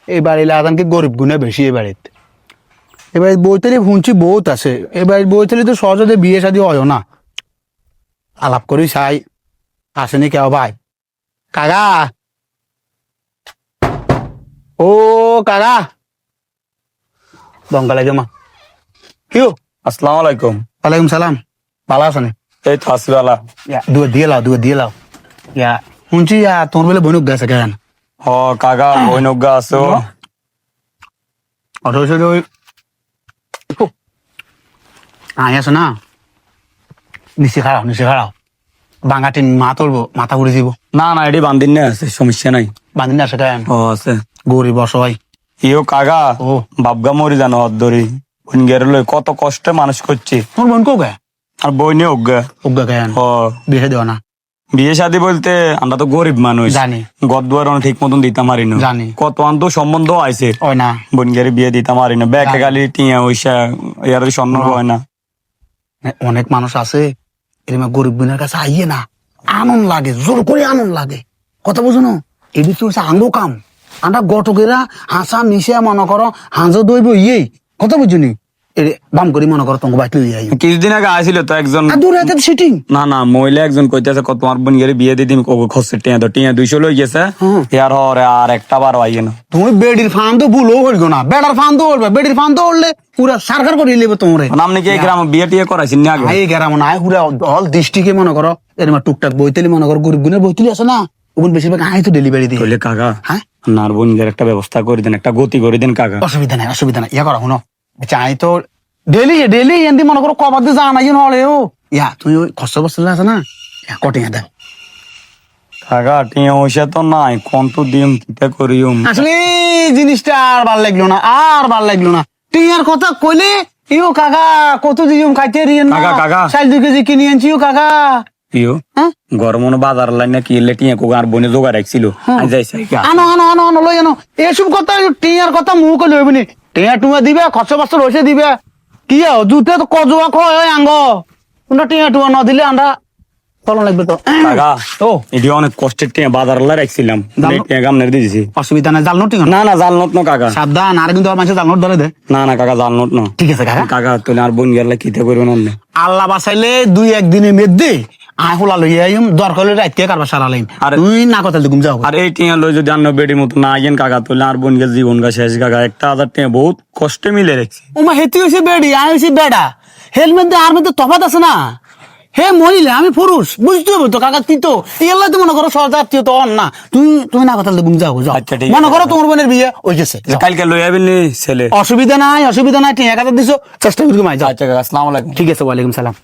এই বাড়িলে আদানকে গরিব গুণে বেশি এই বাড়িতে। এবার বইতালি শুনছি বহুত আছে, এবার বইতালি তো সহজে বিয়ে শাদী হয় না। আলাপ করি চাই আসেনি কেউ ভাই। কাকা, ও কাকা, দঙ্গা লাগে মা কিউ। আসসালামু আলাইকুম। ওয়ালাইকুম সালাম, ভালো আছেন? এই তো আছি বালা। দুয়া দিয়ে লাও ইয়া শুনছি তোমার বেলে বনুক গেছে কেন? হ কাকা বইনজ্ঞা আছো। অথচ ওই আয় আছে না, নিচে খাড়াও বাঙাটি মা তুলবো, মাথা ঘুরে দিব। না না এটি বান্দিন না আছে, সমস্যা নাই। বাঁধিন না সেটা ও আছে গরিব অসহায়। ইও কাকা ও বাপগা মরি জানো অদ্দরি বোন গের লই কত কষ্টে মানুষ করছি। তোর বোন কো গে? আর বইনে অজ্ঞা। অজ্ঞা কেন? হ বিয়ে দেওয়া না? বিয়ে শাদি বলতে আমরা তো গরিব মানুষ, জানি গদ্দুয়ার ঠিক মতন দিতাম পারি না। জানি। কত আন্ত সম্বন্ধ আইছে, ওই না বোন গেরে বিয়ে দিতাম পারি না। ব্যাগে জানি। গালি টিয়া ওইসা ইয়ার স্বর্ণ হয় না। অনেক মানুষ আছে এরকম গরিব বোনের কাছে আইয়ে না, আনন্দ লাগে, জোর করে আনন্দ লাগে। কথা বুঝো না, এটি তো হচ্ছে আঙ্গো কাম। আমরা গটকেরা হাসা মিশে মনে করো হাঁজো দইব ইয়েই। কথা বুঝুনি বাম করি মনে করো তোমাকে বাইতে লইয়া আইও। কিছুদিন আগে আসিল তো একজন, দূর হাতে সিটিং না না মহিলা একজন কইতেছে কত তোমার বোন গেলে বিয়ে দিয়ে দিম খরচে টিয়া তো টিয়া 200 লই গেছে। হুম। ইয়ার হরে আর একটা বার আইয়ে না। তুমি বেডির ফান তো ভুলও করবো না, বেড়ার ফান তো করবে, বেডির ফান তো করলে পুরা সরকার করে লিবে তোমারে। আপনি কি এই গ্রামে বিয়ে টিয়ে করাইছেন না আগে? এই গেরাম না পুরা হল ডিস্ট্রিক্টে মনে করো এরকম টুকটাক বইতেলি মনে করো গরিব গুণের বইতেলি আছে না, ওগুন বেশিরভাগ আই তো ডেলিভারি দিয়ে। কইলে কাকা হ্যাঁ নার বোন গের একটা ব্যবস্থা করে দেন, একটা গতি করে দেন কাকা। অসুবিধা নাই ইয়া করা শুনো, চাই তো ডেলি এমনি মনে করো কবার দিয়ে জানা ইন হলেও ইয়া তুমি ওই খরচ বস্তু আছে না কটিং দেন। কাকা টিয়া পয়সা তো নাই, কোন তো দিম কিটা করিম। আসলে এই জিনিসটা আর ভাল লাগলো না টিয়ার কথা কইলে ইও কাকা কত দিম খাইতে রিয়েন না। কাকা। 2 কেজি কিনে আনছি ও কাকা। ইও হ্যাঁ গরম বাজার লাইন না কি এলে টিয়া কোকা আর বোনে জোগাড় রাখছিল। আই যাইছে আনো লই আনো এসব কথা টিয়ার কথা মুখ লইবনি। টিয়া টুয়া দিবে খরচ বস্তু রয়েছে দিবে কি জুতে তো কজুয়া খয় আঙ্গ কোনটা টিয়া টুয়া ন দিলে আমরা চলন লাগবে তো। কাকা ও এটি অনেক কষ্টের টিয়া বাজার লাই রাখছিলাম, টিয়া গামনের দিয়েছি। অসুবিধা নাই, জাল নোট না না জাল নোট ন কাকা। সাবধান, আর কিন্তু মানুষের জাল নোট ধরে দে। না না কাকা জাল নোট ন। ঠিক আছে কাকা। কাকা তুই আর বোন গেলে কিতে করবেন অন্য। আল্লাহ বাঁচাইলে 2-1 দিনের মধ্যে আয় হোলা লইয়া আইম, দরকার হলে রাইতে কারবার সারালাইম। আরে তুই না কথা ঘুম যাও। আর এই টিয়া লই যদি অন্য বেডির মতো না আইয়েন কাকা তুই আর বোন গেলে জীবন গা শেষ কাকা। 1000 টিয়া বহুত কষ্টে মিলে রাখছি। ওমা হেতি হইছে বেডি, আয় হইছে বেডা। হেলমেট দিয়ে আর মধ্যে তফাৎ আছে না। হে মহিলা আমি পুরুষ, বুঝতে হবে তো কাকা। তুই তো এগুলা তো মনে করো সহজাতীয় তো অন না। তুমি না কথা ঘুম যাও যাও। আচ্ছা, ঠিক মনে আছে। করো তোমার বোনের বিয়ে ওই গেছে, যাও। কালকে লই আইবেন নি ছেলে? অসুবিধা নাই ঠিক কথা দিছো, চেষ্টা করি ঘুমাই যাও। আচ্ছা কাকা আসসালামু আলাইকুম। ঠিক আছে, ওয়ালাইকুম সালাম।